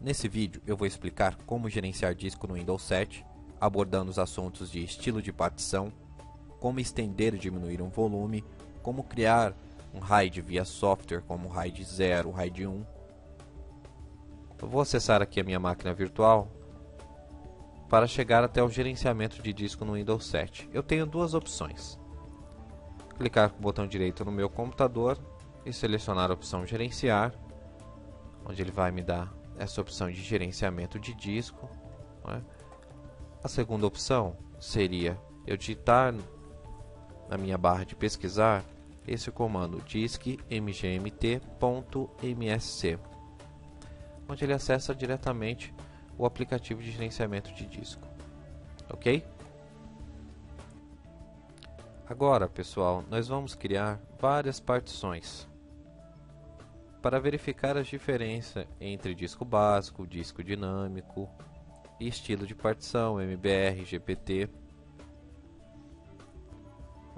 Nesse vídeo eu vou explicar como gerenciar disco no Windows 7, abordando os assuntos de estilo de partição, como estender e diminuir um volume, como criar um RAID via software como RAID 0, RAID 1. Eu vou acessar aqui a minha máquina virtual para chegar até o gerenciamento de disco no Windows 7. Eu tenho duas opções. Clicar com o botão direito no meu computador e selecionar a opção gerenciar, onde ele vai me dar essa opção de gerenciamento de disco, né? A segunda opção seria eu digitar na minha barra de pesquisar esse comando disk-mgmt.msc, onde ele acessa diretamente o aplicativo de gerenciamento de disco. Ok? Agora, pessoal, nós vamos criar várias partições para verificar as diferenças entre disco básico, disco dinâmico e estilo de partição, MBR, GPT.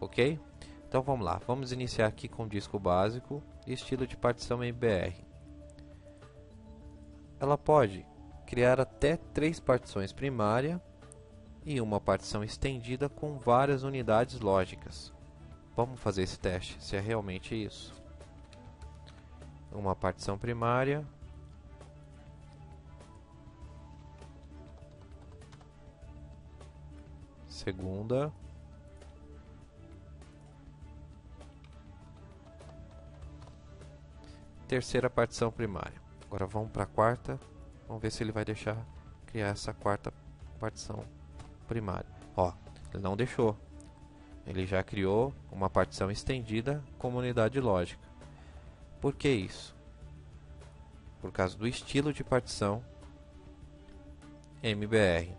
Ok? Então vamos lá, vamos iniciar aqui com disco básico e estilo de partição MBR. Ela pode criar até 3 partições primárias e uma partição estendida com várias unidades lógicas. Vamos fazer esse teste, se é realmente isso. Uma partição primária, segunda, terceira partição primária. Agora vamos para a quarta, vamos ver se ele vai deixar criar essa quarta partição primária. Ó, ele não deixou. Ele já criou uma partição estendida como unidade lógica. Por que isso? Por causa do estilo de partição MBR.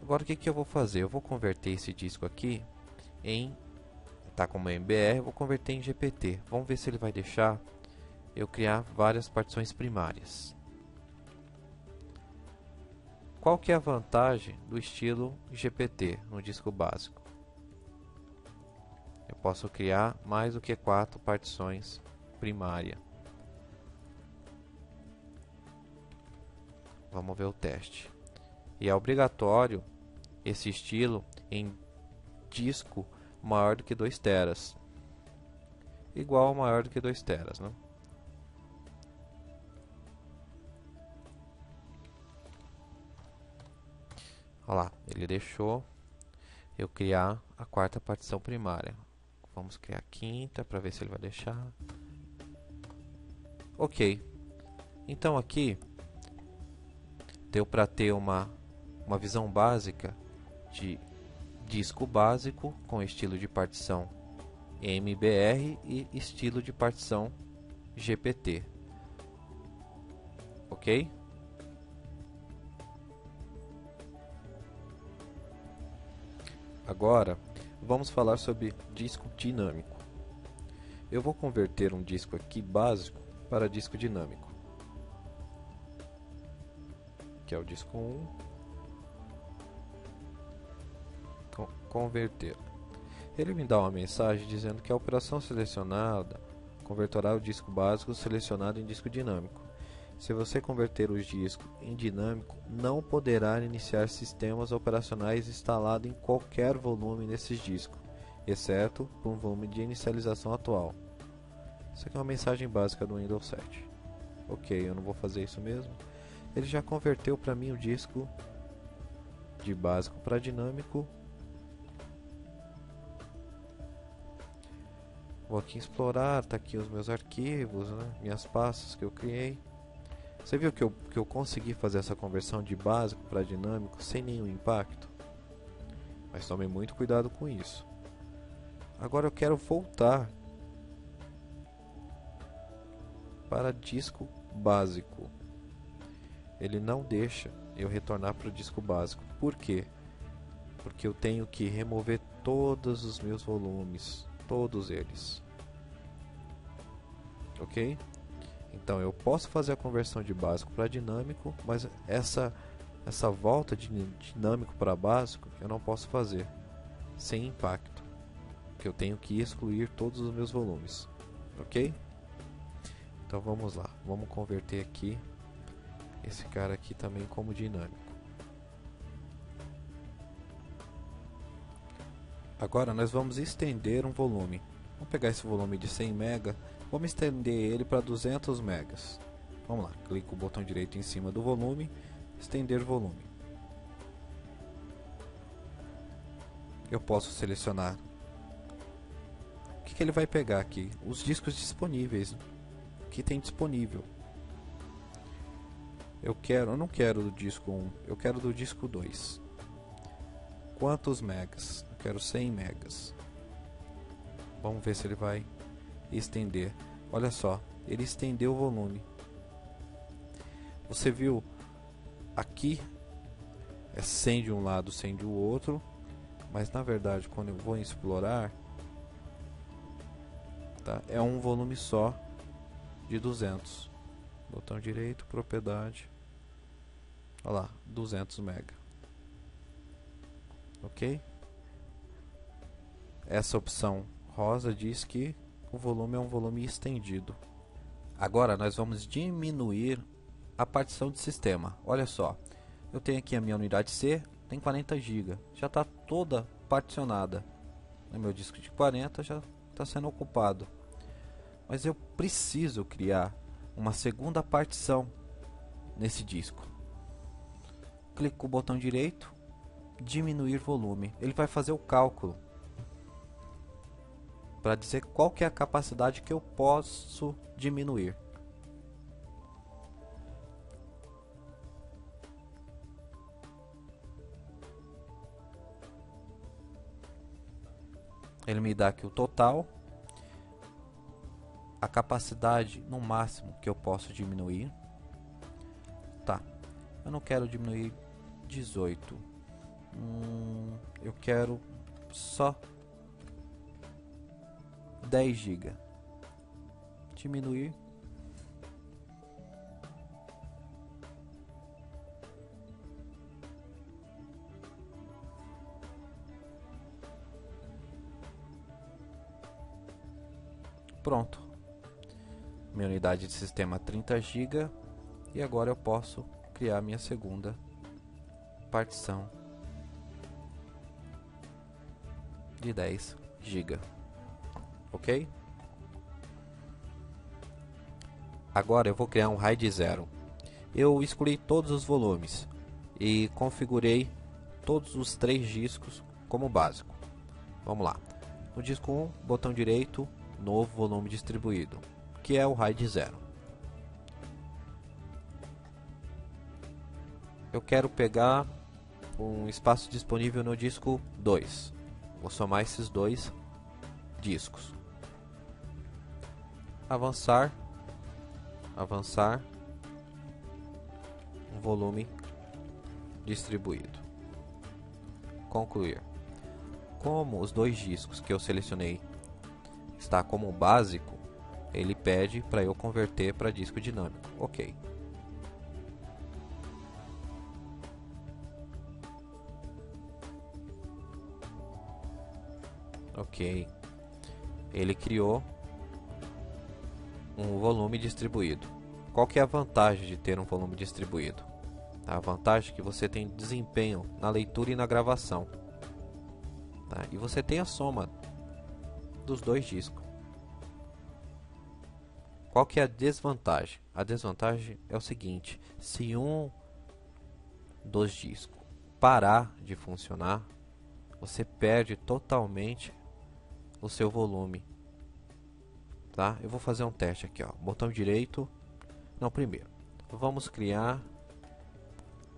Agora o que eu vou fazer? Eu vou converter esse disco aqui em... Tá como MBR, eu vou converter em GPT. Vamos ver se ele vai deixar eu criar várias partições primárias. Qual que é a vantagem do estilo GPT no disco básico? Eu posso criar mais do que 4 partições primárias. Vamos ver o teste. E é obrigatório esse estilo em disco maior do que 2 teras. Igual ou maior do que 2 teras, né? Olha lá, ele deixou eu criar a quarta partição primária. Vamos criar a quinta para ver se ele vai deixar. Ok. Então aqui deu para ter uma visão básica de disco básico com estilo de partição MBR e estilo de partição GPT. Ok? Agora vamos falar sobre disco dinâmico. Eu vou converter um disco aqui básico para disco dinâmico, que é o disco 1. Converter. Ele me dá uma mensagem dizendo que a operação selecionada converterá o disco básico selecionado em disco dinâmico. Se você converter o disco em dinâmico, não poderá iniciar sistemas operacionais instalados em qualquer volume nesses discos, exceto por um volume de inicialização atual. Isso aqui é uma mensagem básica do Windows 7. Ok, eu não vou fazer isso mesmo. Ele já converteu para mim o disco de básico para dinâmico. Vou aqui explorar, tá aqui os meus arquivos, né? Minhas pastas que eu criei. Você viu que eu consegui fazer essa conversão de básico para dinâmico sem nenhum impacto? Mas tome muito cuidado com isso. Agora eu quero voltar para disco básico. Ele não deixa eu retornar para o disco básico. Por quê? Porque eu tenho que remover todos os meus volumes, todos eles. Ok? Então eu posso fazer a conversão de básico para dinâmico, mas essa volta de dinâmico para básico eu não posso fazer sem impacto, porque eu tenho que excluir todos os meus volumes. Ok? Então vamos lá, vamos converter aqui esse cara aqui também como dinâmico. Agora nós vamos estender um volume. Vamos pegar esse volume de 100 MB, vamos estender ele para 200 megas. Vamos lá, clico o botão direito em cima do volume, estender volume. Eu posso selecionar o que ele vai pegar aqui, os discos disponíveis, que tem disponível. Eu não quero do disco 1, eu quero do disco 2. Quantos megas? Eu quero 100 megas. Vamos ver se ele vai estender. Olha só, ele estendeu o volume. Você viu aqui é 100 de um lado, 100 do outro, mas na verdade quando eu vou explorar, tá, é um volume só de 200. Botão direito, propriedade. Olha lá, 200 MB. Ok? Essa opção rosa diz que o volume é um volume estendido. Agora nós vamos diminuir a partição de sistema. Olha só, eu tenho aqui a minha unidade C, tem 40 GB, já está toda particionada. O meu disco de 40 já está sendo ocupado. Mas eu preciso criar uma segunda partição nesse disco. Clico com o botão direito, diminuir volume. Ele vai fazer o cálculo para dizer qual que é a capacidade que eu posso diminuir. Ele me dá aqui o total, a capacidade no máximo que eu posso diminuir. Tá, eu não quero diminuir 18, eu quero só 10 GB. Diminuir. Pronto. Minha unidade de sistema 30 GB e agora eu posso criar minha segunda partição de 10 GB. Ok? Agora eu vou criar um RAID 0. Eu excluí todos os volumes e configurei todos os 3 discos como básico. Vamos lá. No disco 1, botão direito, novo volume distribuído, que é o RAID 0. Eu quero pegar um espaço disponível no disco 2. Vou somar esses dois discos. Avançar, avançar, um volume distribuído. Concluir. Como os dois discos que eu selecionei está como básico, ele pede para eu converter para disco dinâmico. Ok. Ok. Ele criou um volume distribuído. Qual que é a vantagem de ter um volume distribuído? A vantagem é que você tem desempenho na leitura e na gravação. Tá? E você tem a soma dos dois discos. Qual que é a desvantagem? A desvantagem é o seguinte: se um dos discos parar de funcionar, você perde totalmente o seu volume. Tá? Eu vou fazer um teste aqui, ó. Botão direito. Não, primeiro vamos criar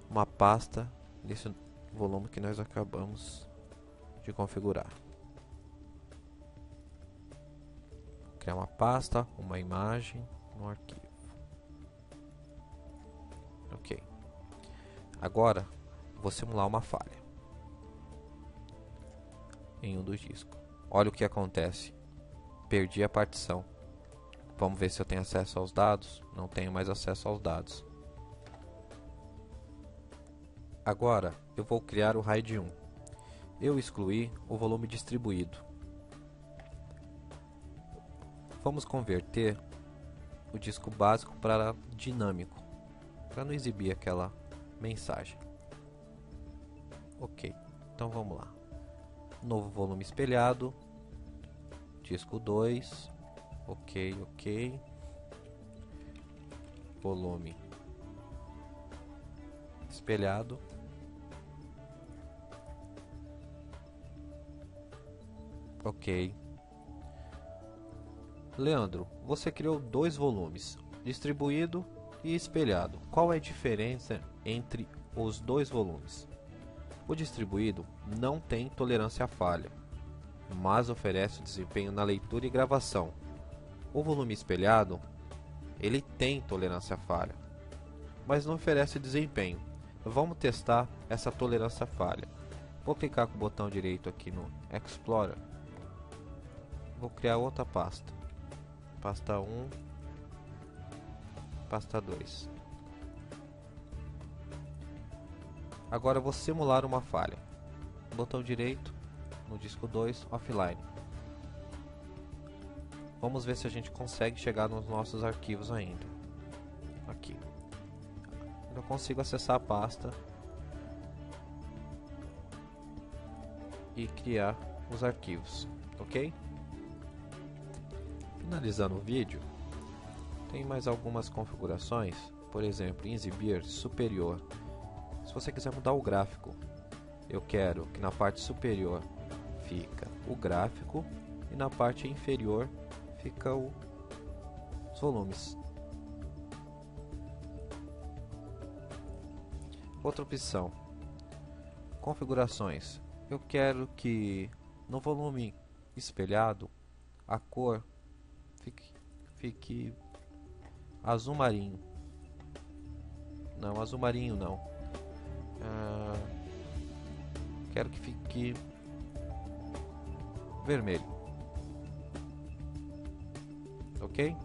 uma pasta desse volume que nós acabamos de configurar. Criar uma pasta, uma imagem, um arquivo. Ok. Agora vou simular uma falha em um dos discos. Olha o que acontece. Perdi a partição. Vamos ver se eu tenho acesso aos dados. Não tenho mais acesso aos dados. Agora eu vou criar o RAID 1. Eu excluí o volume distribuído. Vamos converter o disco básico para dinâmico. para não exibir aquela mensagem. Ok, então vamos lá. Novo volume espelhado, disco 2, ok. Volume espelhado, ok. Leandro, você criou dois volumes, distribuído e espelhado. Qual é a diferença entre os dois volumes? O distribuído não tem tolerância à falha, mas oferece desempenho na leitura e gravação. O volume espelhado, ele tem tolerância à falha, mas não oferece desempenho. Vamos testar essa tolerância à falha. Vou clicar com o botão direito aqui no Explorer. Vou criar outra pasta. Pasta 1, pasta 2. Agora eu vou simular uma falha. Botão direito no disco 2, offline. Vamos ver se a gente consegue chegar nos nossos arquivos ainda. Aqui. Eu consigo acessar a pasta e criar os arquivos, ok? Finalizando o vídeo, tem mais algumas configurações, por exemplo, em exibir superior. Se você quiser mudar o gráfico, eu quero que na parte superior fica o gráfico e na parte inferior fica os volumes. Outra opção, configurações. Eu quero que no volume espelhado a cor fique azul marinho. Não, azul marinho não. Quero que fique vermelho. Ok?